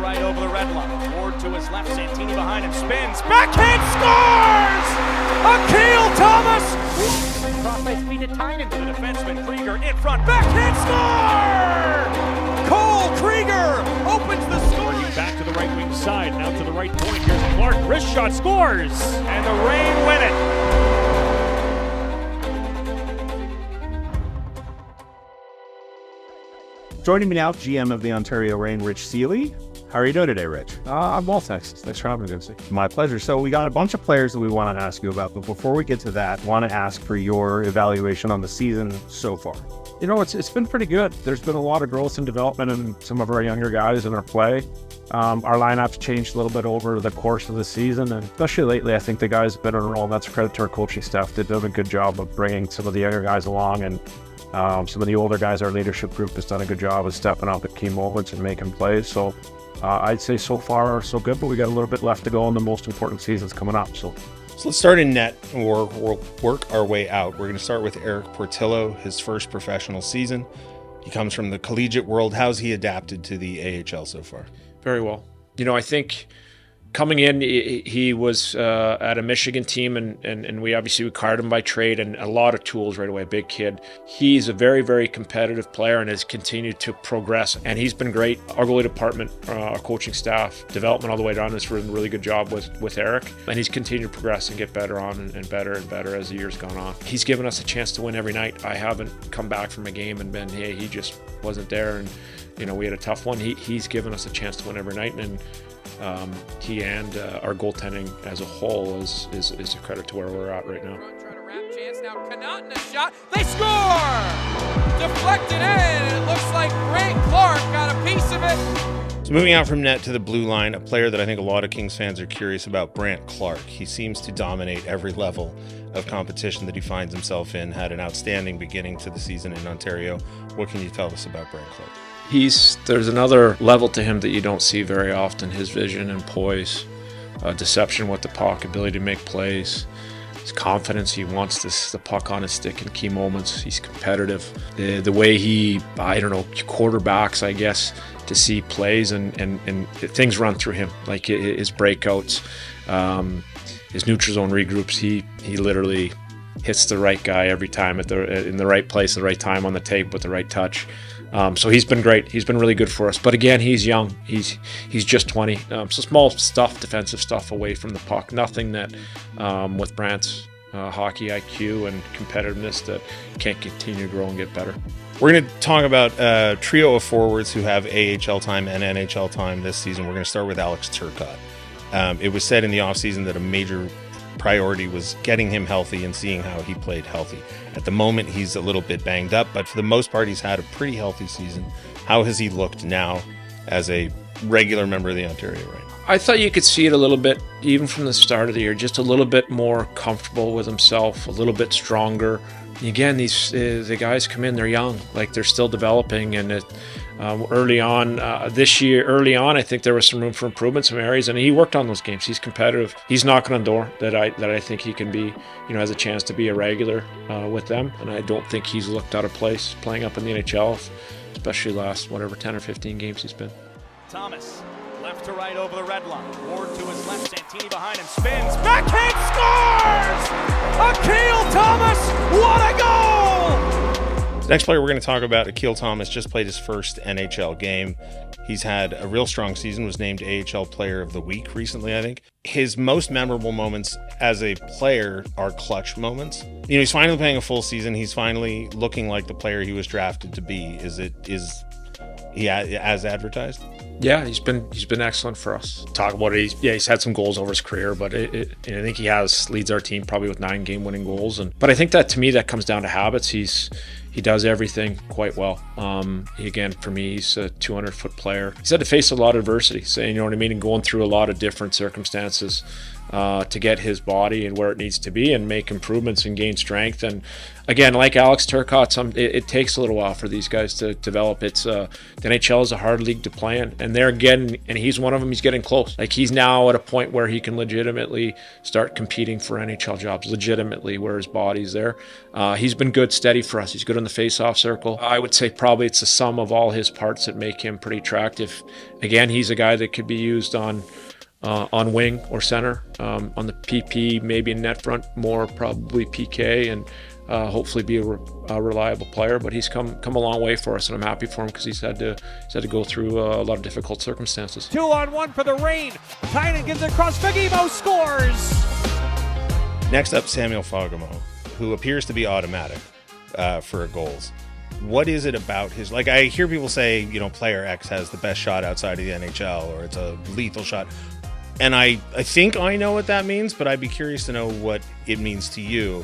right over the red line. Ward to his left, Santini behind him, spins, backhand, scores! Akil Thomas! Cross by speed to Tynan to the defenseman, Krieger in front, backhand score! Cole Krieger opens the scoring. Back to the right wing side, now to the right point. Here's Clarke, wrist shot, scores! And the Reign win it. Joining me now, GM of the Ontario Reign, Rich Seeley. How are you doing today, Rich? I'm well, thanks. Thanks for having me, Dempsey. My pleasure. So we got a bunch of players that we want to ask you about, but before we get to that, I want to ask for your evaluation on the season so far. You know, it's been pretty good. There's been a lot of growth and development in some of our younger guys in our play. Our lineup's changed a little bit over the course of the season, and especially lately, I think the guys have been on a roll, and that's a credit to our coaching staff. They've done a good job of bringing some of the younger guys along, and some of the older guys, our leadership group, has done a good job of stepping up at key moments and making plays. So I'd say so far so good, but we got a little bit left to go, and the most important season's coming up. So let's start in net, and we'll work our way out. We're going to start with Eric Portillo, his first professional season. He comes from the collegiate world. How's he adapted to the AHL so far? Very well. You know, I think coming in, he was at a Michigan team, and we obviously acquired him by trade, and a lot of tools right away. Big kid. He's a very, very competitive player and has continued to progress, and he's been great. Our goalie department, our coaching staff, development all the way down has done a really good job with Eric, and he's continued to progress and get better on and better as the year's gone on. He's given us a chance to win every night. I haven't come back from a game and been, hey, he just wasn't there, and you know, we had a tough one. He's given us a chance to win every night, and he and our goaltending as a whole is a credit to where we're at right now. Trying to wrap chance now. Connaughton a shot. They score! Deflected in. It looks like Clarke got a piece of it. So moving out from net to the blue line, a player that I think a lot of Kings fans are curious about, Brandt Clarke. He seems to dominate every level of competition that he finds himself in. Had an outstanding beginning to the season in Ontario. What can you tell us about Brandt Clarke? There's another level to him that you don't see very often. His vision and poise, deception with the puck, ability to make plays, his confidence. He wants the puck on his stick in key moments. He's competitive. The way he, quarterbacks, I guess, to see plays and things run through him, like his breakouts, his neutral zone regroups. He literally hits the right guy every time in the right place, at the right time on the tape with the right touch. So he's been great. He's been really good for us. But again, he's young. He's just 20. So small stuff, defensive stuff away from the puck. Nothing that with Brandt's hockey IQ and competitiveness that can't continue to grow and get better. We're going to talk about a trio of forwards who have AHL time and NHL time this season. We're going to start with Alex Turcotte. It was said in the offseason that a major priority was getting him healthy and seeing how he played healthy. At the moment, he's a little bit banged up, but for the most part, he's had a pretty healthy season. How has he looked now as a regular member of the Ontario Reign? I thought you could see it a little bit, even from the start of the year, just a little bit more comfortable with himself, a little bit stronger. Again, the guys come in, they're young, like they're still developing, and early on, I think there was some room for improvement, some areas, and he worked on those games. He's competitive. He's knocking on the door that I think he can be, has a chance to be a regular with them, and I don't think he's looked out of place playing up in the NHL, especially last 10 or 15 games he's been. Thomas, left to right over the red line. Ward to his left, Santini behind him, spins, backhand scores! Akil Thomas, what a goal! The next player we're going to talk about, Akil Thomas, just played his first NHL game. He's had a real strong season, was named AHL Player of the Week recently, I think. His most memorable moments as a player are clutch moments. He's finally playing a full season. He's finally looking like the player he was drafted to be. Is he as advertised? Yeah, he's been excellent for us. Talk about it. He's had some goals over his career, but I think he leads our team probably with 9 game-winning goals. But I think that to me that comes down to habits. He does everything quite well. Again, for me, he's a 200-foot player. He's had to face a lot of adversity, so, you know what I mean, and going through a lot of different circumstances to get his body and where it needs to be and make improvements and gain strength. And again, like Alex Turcotte, it takes a little while for these guys to develop. The NHL is a hard league to play in, and and he's one of them. He's getting close. Like, he's now at a point where he can legitimately start competing for NHL jobs, legitimately, where his body's there. He's been good, steady for us. He's good on in the face-off circle. I would say probably it's the sum of all his parts that make him pretty attractive. Again, he's a guy that could be used on wing or center, on the PP, maybe in net front, more probably PK, and hopefully be a reliable player. But he's come a long way for us, and I'm happy for him because he's had to go through a lot of difficult circumstances. 2-on-1 for the Reign. Tynan gives it across. Fagemo scores. Next up, Samuel Fagemo, who appears to be automatic for goals. What is it about his, like, I hear people say, you know, player X has the best shot outside of the NHL, or it's a lethal shot. And I think I know what that means, but I'd be curious to know what it means to you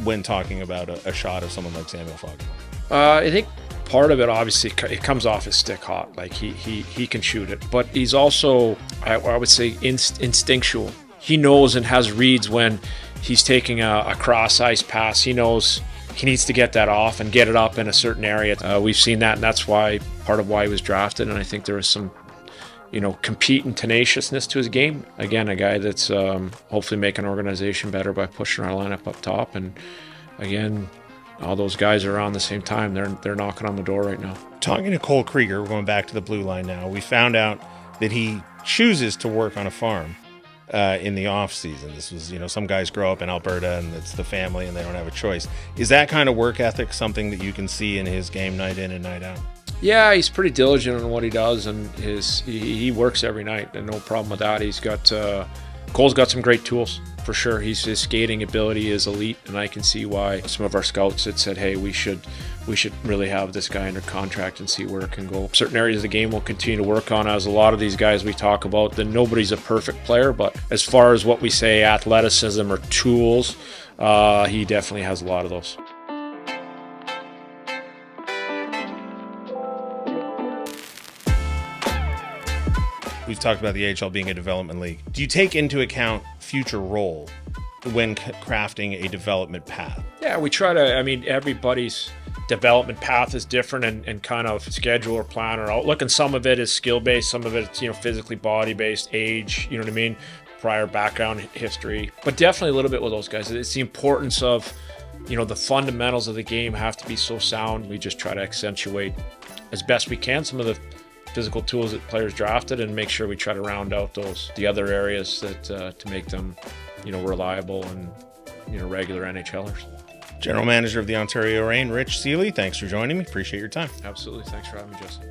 when talking about a shot of someone like Samuel Fagemo. I think part of it, obviously, it comes off his stick hot. Like, he can shoot it, but he's also, I would say, instinctual. He knows and has reads when he's taking a cross-ice pass. He knows he needs to get that off and get it up in a certain area. We've seen that, and that's why part of why he was drafted. And I think there was some, you know, compete and tenaciousness to his game. Again, a guy that's hopefully making an organization better by pushing our lineup up top. And again, all those guys are around the same time. They're knocking on the door right now. Talking to Cole Krieger, we're going back to the blue line now. We found out that he chooses to work on a farm in the off season. This was, you know, some guys grow up in Alberta and it's the family and they don't have a choice. Is that kind of work ethic something that you can see in his game night in and night out? Yeah, he's pretty diligent on what he does, and he works every night, and no problem with that. He's got Cole's got some great tools for sure. His skating ability is elite, and I can see why some of our scouts had said, "Hey, we should really have this guy under contract and see where it can go." Certain areas of the game we'll continue to work on. As a lot of these guys we talk about, then nobody's a perfect player, but as far as what we say, athleticism or tools, he definitely has a lot of those. We've talked about the AHL being a development league. Do you take into account future role when crafting a development path? Yeah, we try to, I mean, everybody's development path is different and kind of schedule or plan or outlook. And some of it is skill-based, some of it's, you know, physically body-based, age, you know what I mean, prior background history. But definitely a little bit with those guys. It's the importance of, you know, the fundamentals of the game have to be so sound. We just try to accentuate as best we can some of the physical tools that players drafted and make sure we try to round out the other areas that to make them, you know, reliable and, you know, regular NHLers. General Manager of the Ontario Reign, Rich Seeley, thanks for joining me. Appreciate your time. Absolutely. Thanks for having me, Justin.